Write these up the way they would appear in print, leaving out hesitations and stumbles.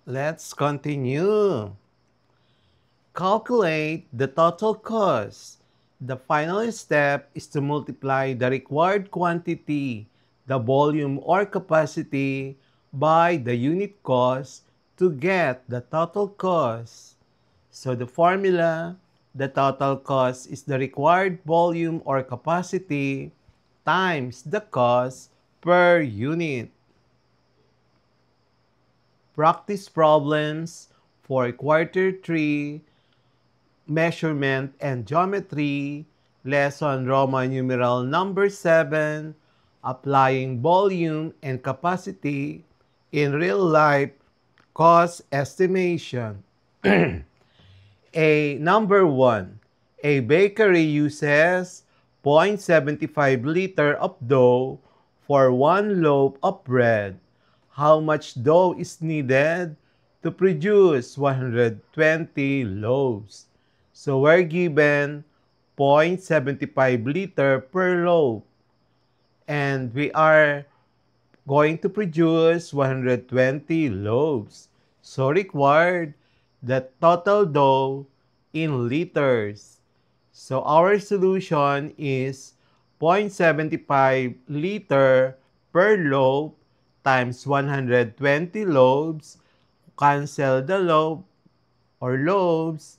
Let's continue. Calculate the total cost. The final step is to multiply the required quantity, the volume or capacity, by the unit cost to get the total cost. So the formula, the total cost is the required volume or capacity times the cost per unit. Practice problems for quarter 3, measurement and geometry, lesson Roman numeral number 7, applying volume and capacity in real life cost estimation. Number 1, a bakery uses 0.75 liter of dough for one loaf of bread. How much dough is needed to produce 120 loaves? So we're given 0.75 liter per loaf, and we are going to produce 120 loaves. So required the total dough in liters. So our solution is 0.75 liter per loaf times 120 loaves. Cancel the loaf or loaves,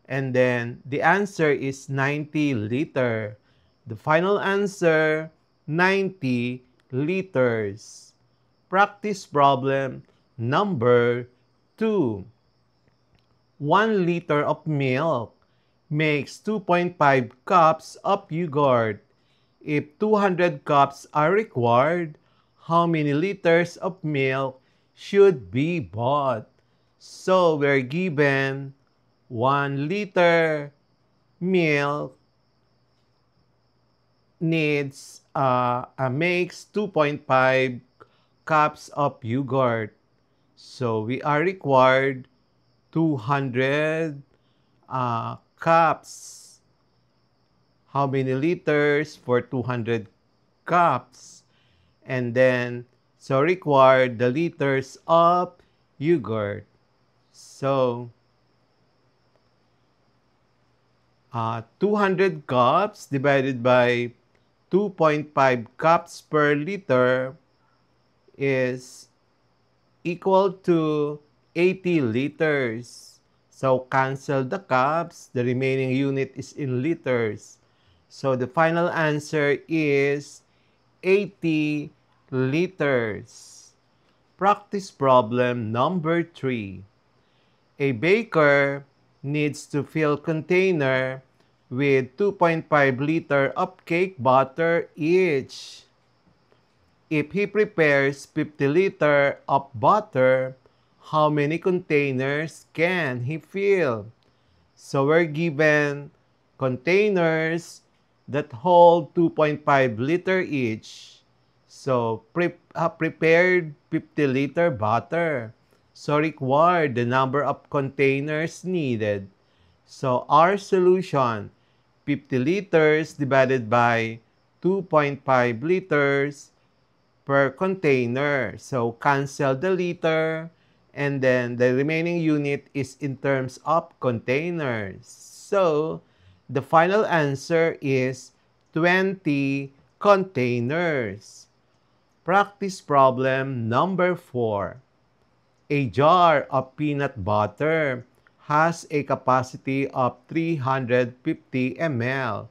and then the answer is 90 liter. The final answer, 90 liters. Practice problem number 2. 1 liter of milk makes 2.5 cups of yogurt. If 200 cups are required, how many liters of milk should be bought? So we're given 1 liter milk makes 2.5 cups of yogurt. So we are required 200 cups. How many liters for 200 cups? And then, so required the liters of yogurt. So, 200 cups divided by 2.5 cups per liter is equal to 80 liters. So cancel the cups, the remaining unit is in liters. So the final answer is 80 liters. Practice problem number 3. A baker needs to fill container with 2.5 liter of cake batter each. If he prepares 50 liter of butter, how many containers can he fill? So we're given containers that hold 2.5 liter each. So prepared 50 liter butter. So required the number of containers needed. So our solution, 50 liters divided by 2.5 liters per container. So cancel the liter, and then the remaining unit is in terms of containers. So the final answer is 20 containers. Practice problem number 4. A jar of peanut butter has a capacity of 350 ml.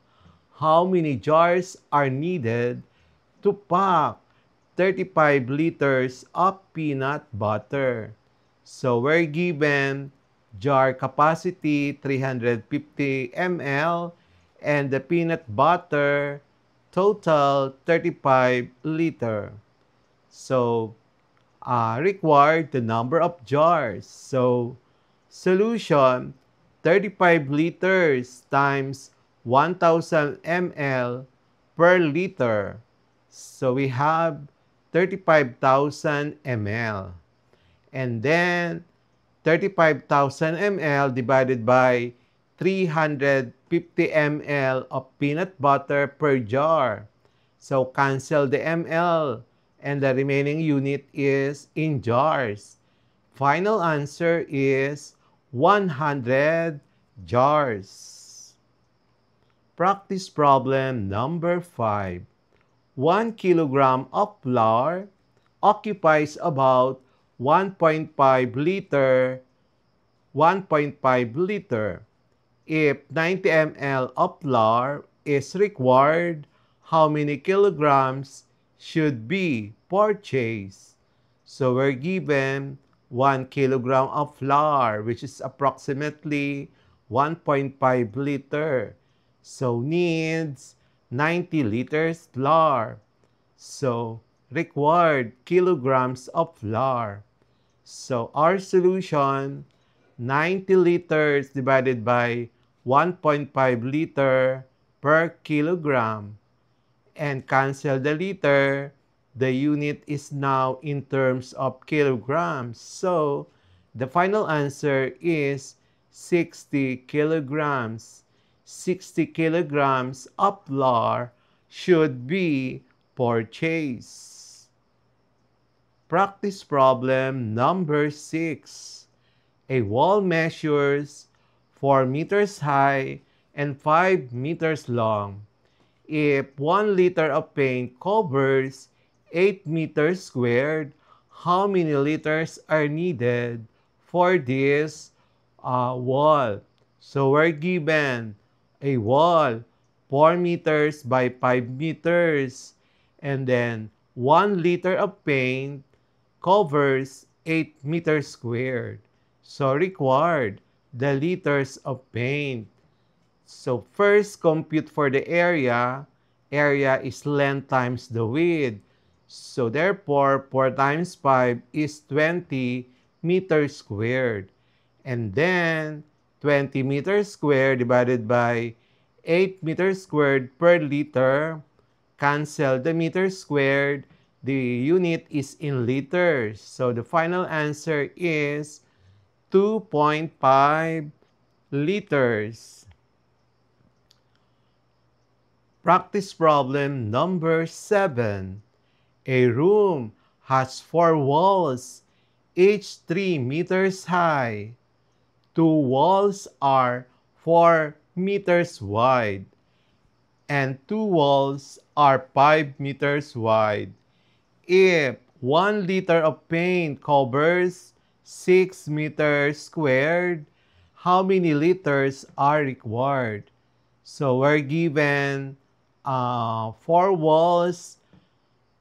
How many jars are needed to pack 35 liters of peanut butter? So we're given jar capacity 350 ml and the peanut butter total 35 liter. So required the number of jars. So solution, 35 liters times 1,000 ml per liter. So we have 35,000 ml. And then 35,000 ml divided by 350 ml of peanut butter per jar. So cancel the ml, and the remaining unit is in jars. Final answer is 100 jars. Practice problem number 5. 1 kilogram of flour occupies about 1.5 liter 1.5 liter. If 90 ml of flour is required, how many kilograms should be purchased? So we're given 1 kilogram of flour, which is approximately 1.5 liter. So needs 90 liters flour. So required kilograms of flour. So our solution, 90 liters divided by 1.5 liter per kilogram. And cancel the liter, the unit is now in terms of kilograms. So the final answer is 60 kilograms. 60 kilograms of flour should be purchased. Practice problem number 6. A wall measures 4 meters high and 5 meters long. If 1 liter of paint covers 8 meters squared, how many liters are needed for this wall? So we're given a wall 4 meters by 5 meters, and then 1 liter of paint covers 8 meters squared. So required the liters of paint. So first, compute for the area. Area is length times the width. So therefore, 4 times 5 is 20 meters squared. And then, 20 meters squared divided by 8 meters squared per liter. Cancel the meters squared. The unit is in liters. So the final answer is 2.5 liters. Practice problem number 7. A room has 4 walls, each 3 meters high. 2 walls are 4 meters wide, and 2 walls are 5 meters wide. If 1 liter of paint covers 6 meters squared, how many liters are required? So we're given 4 walls,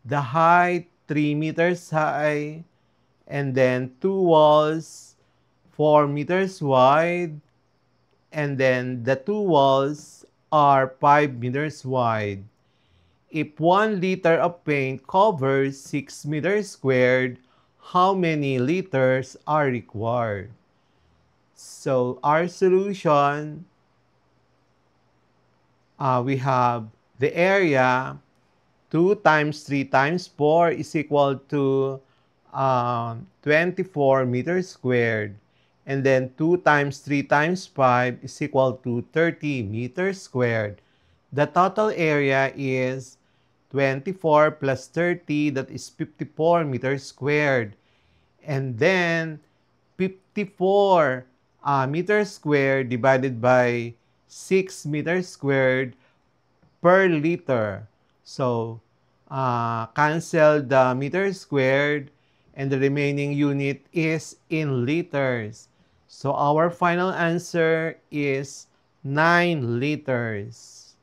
the height 3 meters high, and then 2 walls 4 meters wide, and then the 2 walls are 5 meters wide. If 1 liter of paint covers 6 meters squared, how many liters are required? So our solution, we have the area 2 times 3 times 4 is equal to 24 meters squared. And then 2 times 3 times 5 is equal to 30 meters squared. The total area is 24 plus 30, that is 54 meters squared. And then 54 meters squared divided by 6 meters squared per liter. So, cancel the meters squared, and the remaining unit is in liters. So, our final answer is 9 liters.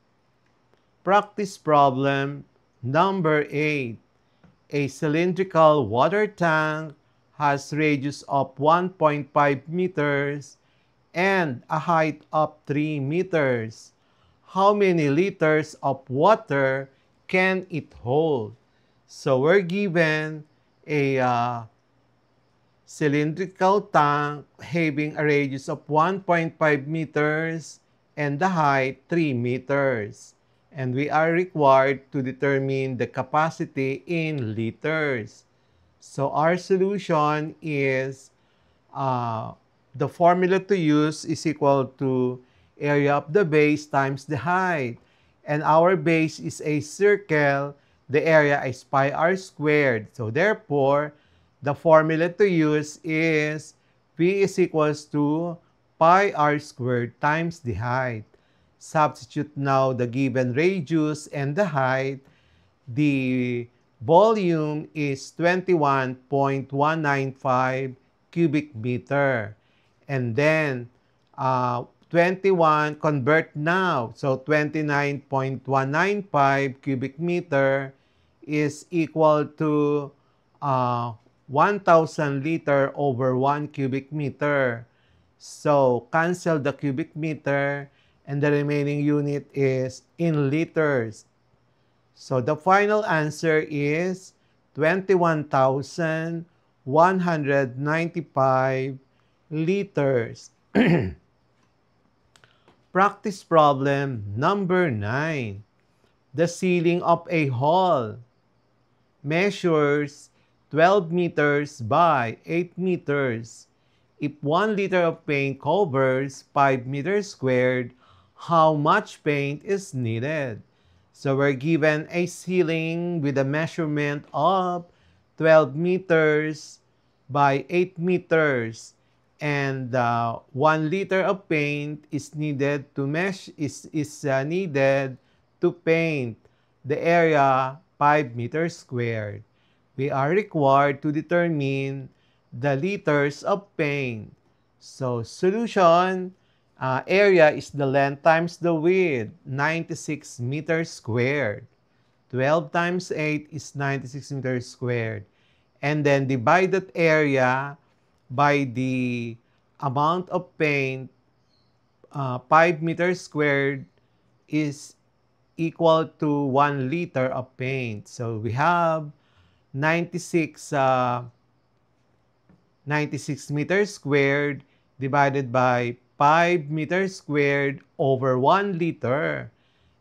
Practice problem number 8. A cylindrical water tank has radius of 1.5 meters and a height of 3 meters. How many liters of water can it hold? So we're given a cylindrical tank having a radius of 1.5 meters and the height 3 meters. And we are required to determine the capacity in liters. So our solution is the formula to use is equal to area of the base times the height. And our base is a circle, the area is pi r squared. So therefore, The formula to use is V is equals to pi r squared times the height. Substitute now the given radius and the height. The volume is 21.195 cubic meter. And then 21 convert now. So 29.195 cubic meter is equal to 1,000 liter over 1 cubic meter. So cancel the cubic meter and the remaining unit is in liters. So the final answer is 21,195 liters. Practice problem number 9. The ceiling of a hall measures 12 meters by 8 meters. If 1 liter of paint covers 5 meters squared, how much paint is needed? So we're given a ceiling with a measurement of 12 meters by 8 meters. And 1 liter of paint is needed to needed to paint the area 5 meters squared. We are required to determine the liters of paint. So solution, area is the length times the width, 96 meters squared. 12 times 8 is 96 meters squared. And then divide that area by the amount of paint, 5 meters squared is equal to 1 liter of paint. So we have 96 meters squared divided by 5 meters squared over 1 liter.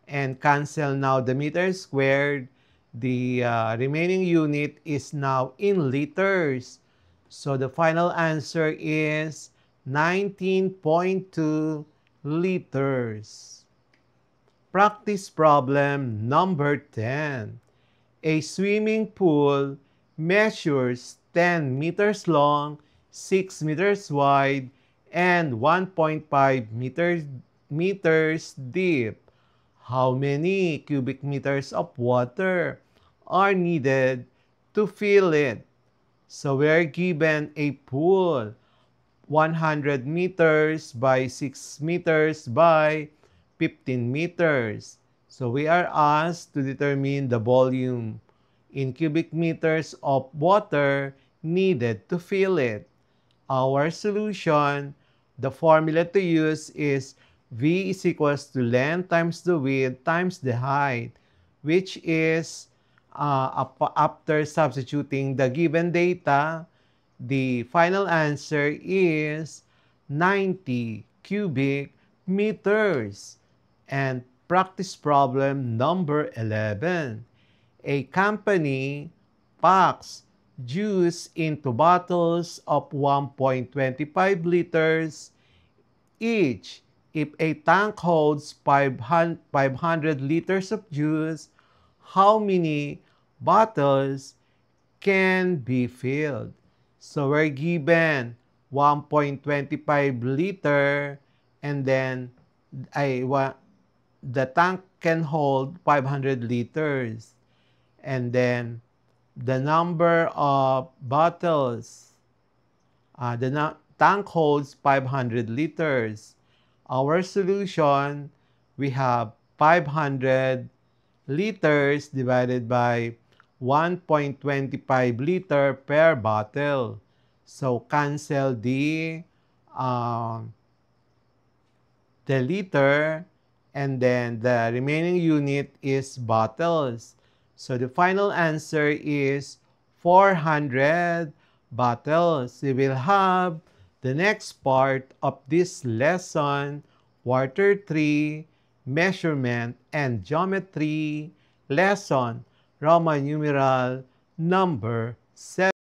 And cancel now the meters squared. The remaining unit is now in liters. So the final answer is 19.2 liters. Practice problem number 10. A swimming pool measures 10 meters long, 6 meters wide, and 1.5 meters deep. How many cubic meters of water are needed to fill it? So we're given a pool, 100 meters by 6 meters by 15 meters. So we are asked to determine the volume in cubic meters of water needed to fill it. Our solution, the formula to use is V is equals to length times the width times the height, which is after substituting the given data, the final answer is 90 cubic meters. And practice problem number 11. A company packs juice into bottles of 1.25 liters each. If a tank holds 500 liters of juice, how many bottles can be filled? So we're given 1.25 liter and then the tank can hold 500 liters. And then the number of bottles, tank holds 500 liters. Our solution, we have 500 liters divided by 1.25 liter per bottle. So cancel the liter, and then the remaining unit is bottles. So the final answer is 400 bottles. We will have the next part of this lesson, Quarter 3, Measurement and Geometry, lesson Roman numeral number 7.